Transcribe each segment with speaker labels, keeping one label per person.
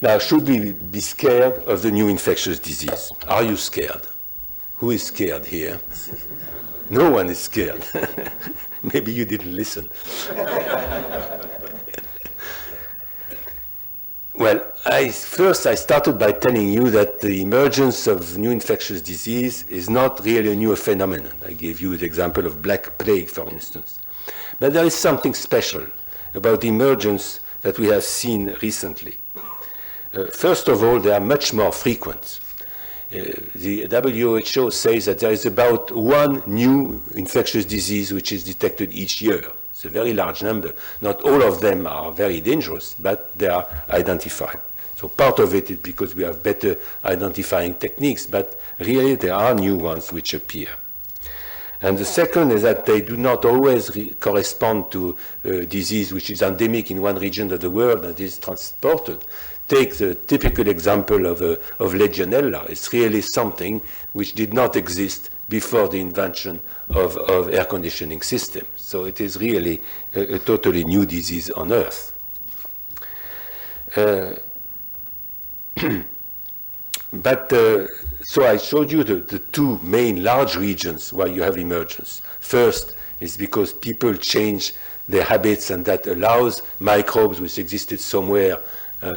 Speaker 1: Now, should we be scared of the new infectious disease? Are you scared? Who is scared here? No one is scared. Maybe you didn't listen. Well, first I started by telling you that the emergence of new infectious disease is not really a new phenomenon. I gave you the example of Black Plague, for instance. But there is something special about the emergence that we have seen recently. First of all, they are much more frequent. The WHO says that there is about one new infectious disease which is detected each year. It's a very large number. Not all of them are very dangerous, but they are identified. So part of it is because we have better identifying techniques, but really there are new ones which appear. And the second is that they do not always correspond to a disease which is endemic in one region of the world and is transported. Take the typical example of Legionella. It's really something which did not exist before the invention of air conditioning systems. So it is really a totally new disease on Earth. So I showed you the two main large regions where you have emergence. First is because people change their habits, and that allows microbes which existed somewhere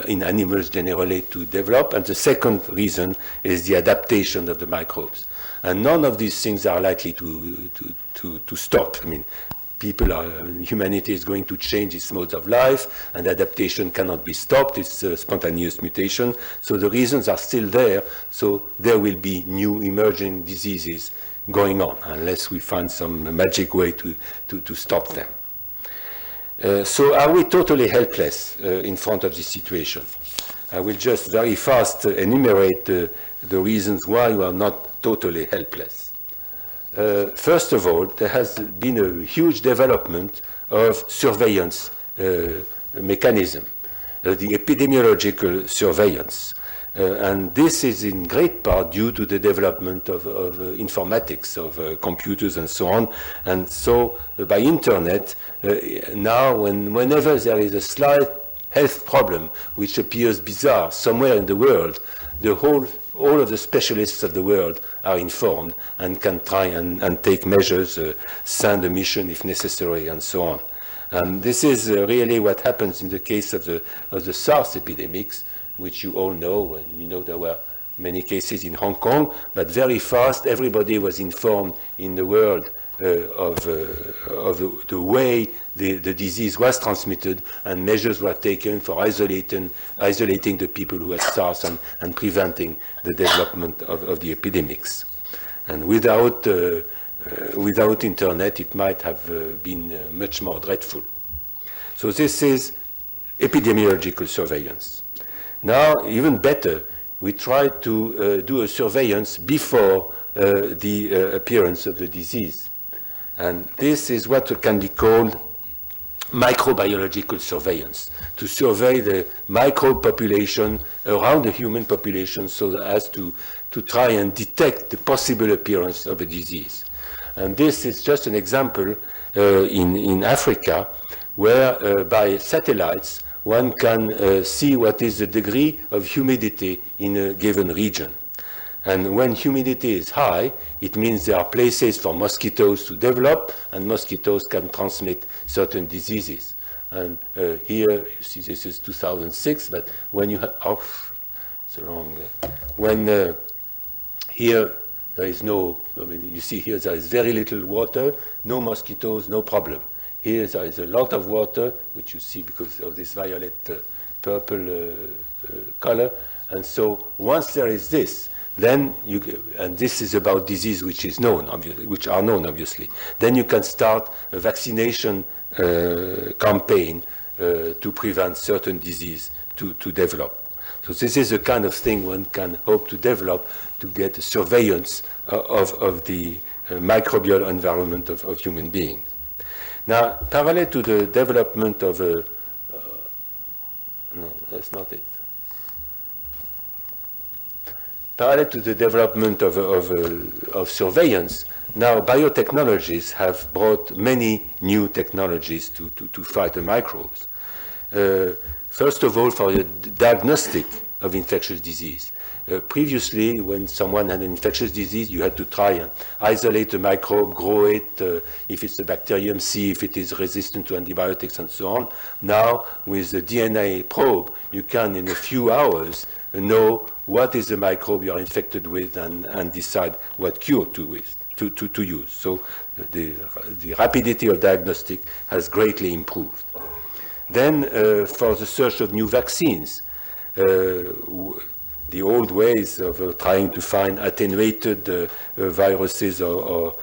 Speaker 1: in animals generally to develop. And the second reason is the adaptation of the microbes. And none of these things are likely to stop. I mean, humanity is going to change its modes of life, and adaptation cannot be stopped. It's a spontaneous mutation. So the reasons are still there. So there will be new emerging diseases going on, unless we find some magic way to stop them. So are we totally helpless in front of this situation? I will just very fast enumerate the reasons why we are not totally helpless. First of all, there has been a huge development of surveillance mechanism, the epidemiological surveillance. And this is in great part due to the development of informatics, of computers and so on. And so by internet, now whenever there is a slight health problem which appears bizarre somewhere in the world, all of the specialists of the world are informed and can try and take measures, send a mission if necessary, and so on. And this is really what happens in the case of the SARS epidemics, which you all know. And you know there were many cases in Hong Kong, but very fast everybody was informed in the world of the way the disease was transmitted, and measures were taken for isolating the people who had SARS and preventing the development of the epidemics. And without internet, it might have been much more dreadful. So this is epidemiological surveillance. Now, even better, we try to do a surveillance before the appearance of the disease. And this is what can be called microbiological surveillance, to survey the microbe population around the human population so as to try and detect the possible appearance of a disease. And this is just an example in Africa, where by satellites, one can see what is the degree of humidity in a given region. And when humidity is high, it means there are places for mosquitoes to develop, and mosquitoes can transmit certain diseases. And here, you see this is 2006, but when you have, here there is no, you see here there is very little water, no mosquitoes, no problem. Here there is a lot of water, which you see because of this violet purple color. And so once there is this, then and this is about disease which is known, which are known obviously. Then you can start a vaccination campaign to prevent certain disease to develop. So this is the kind of thing one can hope to develop to get a surveillance of the microbial environment of human beings. Now, parallel to the development of no, that's not it. Parallel to the development of surveillance, now biotechnologies have brought many new technologies to fight the microbes. First of all, for the diagnostic of infectious disease. Previously, when someone had an infectious disease, you had to try and isolate the microbe, grow it, if it's a bacterium, see if it is resistant to antibiotics and so on. Now, with the DNA probe, you can, in a few hours, know what is the microbe you are infected with and decide what cure to use. So the rapidity of diagnostic has greatly improved. Then, for the search of new vaccines, the old ways of trying to find attenuated viruses or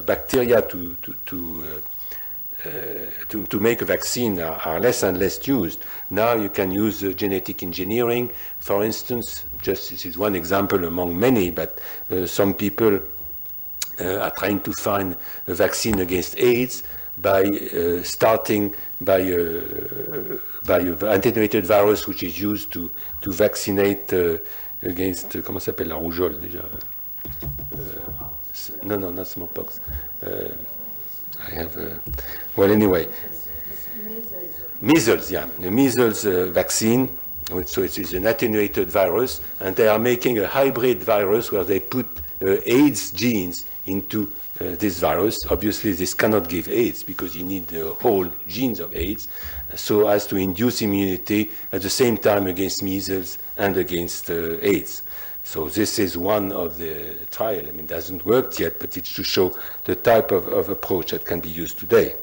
Speaker 1: bacteria to make a vaccine are less and less used. Now you can use genetic engineering, for instance. Just this is one example among many, but some people are trying to find a vaccine against AIDS by starting by an attenuated virus which is used to vaccinate against, comment s'appelle la rougeole déjà? No, not smallpox. I have, well, anyway. Measles, yeah. The measles vaccine, so it is an attenuated virus, and they are making a hybrid virus where they put AIDS genes into this virus. Obviously, this cannot give AIDS because you need the whole genes of AIDS, so as to induce immunity at the same time against measles and against AIDS. So this is one of the trials. I mean, it hasn't worked yet, but it's to show the type of approach that can be used today.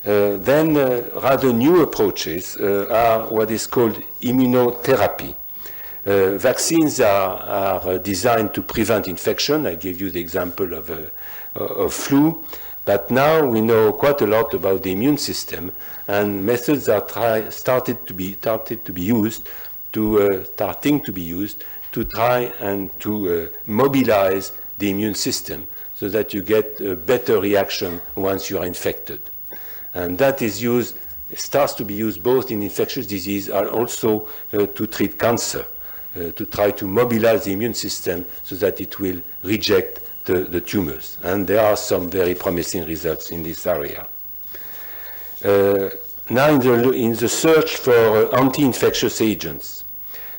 Speaker 1: Then rather new approaches are what is called immunotherapy. Vaccines are designed to prevent infection. I gave you the example of flu, but now we know quite a lot about the immune system, and methods are starting to be used to try and to mobilize the immune system so that you get a better reaction once you are infected. And that is used, starts to be used both in infectious disease and also to treat cancer. To try to mobilize the immune system so that it will reject the tumors. And there are some very promising results in this area. Now in the search for anti-infectious agents,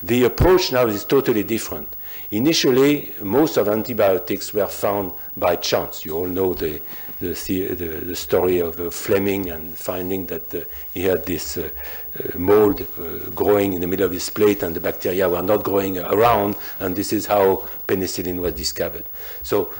Speaker 1: the approach now is totally different. Initially, most of antibiotics were found by chance. You all know the story of Fleming and finding that he had this mold growing in the middle of his plate and the bacteria were not growing around, and this is how penicillin was discovered. So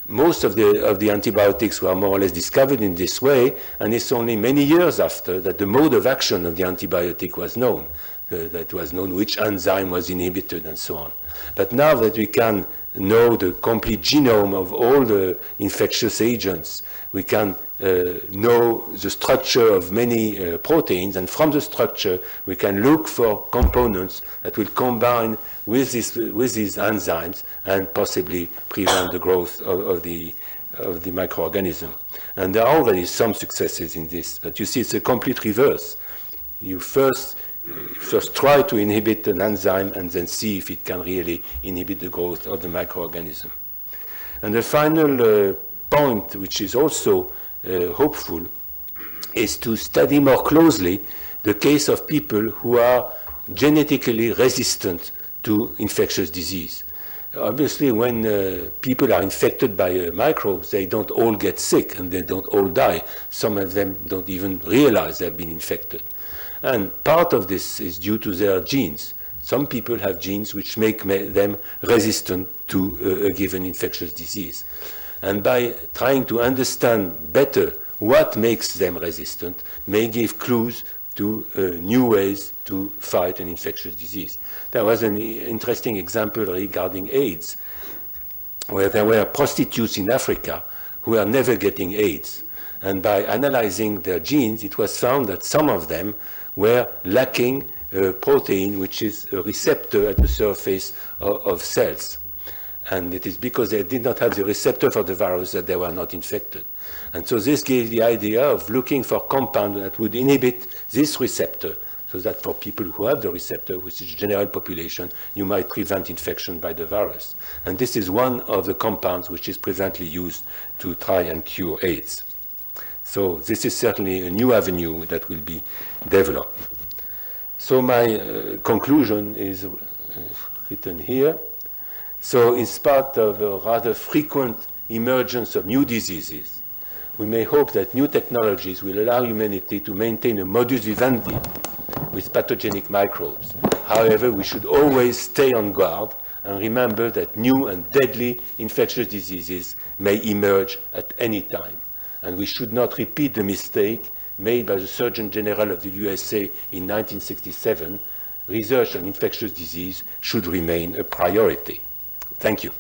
Speaker 1: most of the antibiotics were more or less discovered in this way, and it's only many years after that the mode of action of the antibiotic was known. That was known which enzyme was inhibited and so on. But now that we can know the complete genome of all the infectious agents, we can know the structure of many proteins, and from the structure we can look for components that will combine with these enzymes and possibly prevent the growth of the microorganism. And there are already some successes in this, but you see it's a complete reverse. You first try to inhibit an enzyme and then see if it can really inhibit the growth of the microorganism. And the final point, which is also hopeful, is to study more closely the case of people who are genetically resistant to infectious disease. Obviously, when people are infected by microbes, they don't all get sick and they don't all die. Some of them don't even realize they've been infected. And part of this is due to their genes. Some people have genes which make them resistant to a given infectious disease. And by trying to understand better what makes them resistant may give clues to new ways to fight an infectious disease. There was an interesting example regarding AIDS, where there were prostitutes in Africa who were never getting AIDS. And by analyzing their genes, it was found that some of them were lacking a protein which is a receptor at the surface of cells. And it is because they did not have the receptor for the virus that they were not infected. And so this gave the idea of looking for compounds that would inhibit this receptor, so that for people who have the receptor, which is the general population, you might prevent infection by the virus. And this is one of the compounds which is presently used to try and cure AIDS. So this is certainly a new avenue that will be developed. So my conclusion is written here. So in spite of a rather frequent emergence of new diseases, we may hope that new technologies will allow humanity to maintain a modus vivendi with pathogenic microbes. However, we should always stay on guard and remember that new and deadly infectious diseases may emerge at any time. And we should not repeat the mistake made by the Surgeon General of the USA in 1967. Research on infectious disease should remain a priority. Thank you.